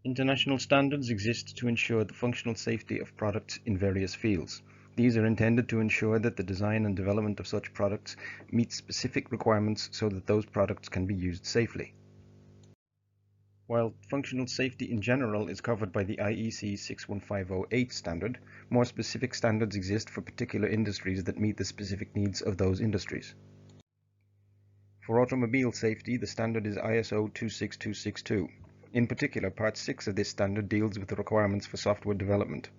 International standards exist to ensure the functional safety of products in various fields. These are intended to ensure that the design and development of such products meet specific requirements so that those products can be used safely. While functional safety in general is covered by the IEC 61508 standard, more specific standards exist for particular industries that meet the specific needs of those industries. For automobile safety, the standard is ISO 26262. In particular, Part 6 of this standard deals with the requirements for software development.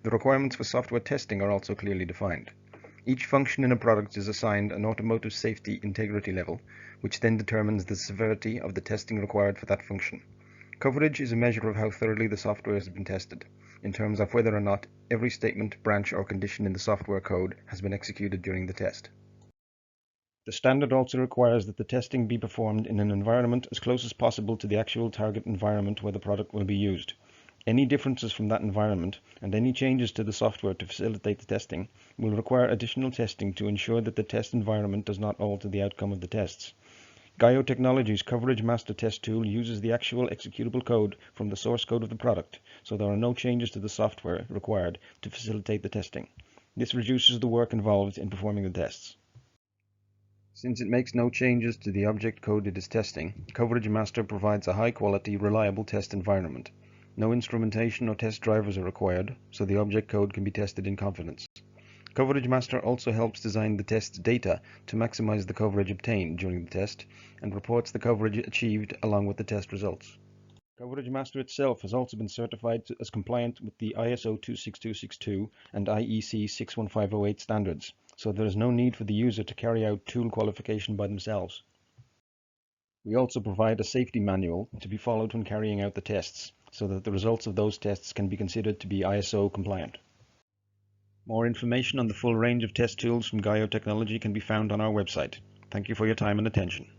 The requirements for software testing are also clearly defined. Each function in a product is assigned an automotive safety integrity level, which then determines the severity of the testing required for that function. Coverage is a measure of how thoroughly the software has been tested, in terms of whether or not every statement, branch, or condition in the software code has been executed during the test. The standard also requires that the testing be performed in an environment as close as possible to the actual target environment where the product will be used. Any differences from that environment and any changes to the software to facilitate the testing will require additional testing to ensure that the test environment does not alter the outcome of the tests. GAIO Technology's Coverage Master Test tool uses the actual executable code from the source code of the product, so there are no changes to the software required to facilitate the testing. This reduces the work involved in performing the tests. Since it makes no changes to the object code it is testing, Coverage Master provides a high-quality, reliable test environment. No instrumentation or test drivers are required, so the object code can be tested in confidence. Coverage Master also helps design the test data to maximize the coverage obtained during the test and reports the coverage achieved along with the test results. Coverage Master itself has also been certified as compliant with the ISO 26262 and IEC 61508 standards, so there is no need for the user to carry out tool qualification by themselves. We also provide a safety manual to be followed when carrying out the tests, so that the results of those tests can be considered to be ISO compliant. More information on the full range of test tools from GAIO Technology can be found on our website. Thank you for your time and attention.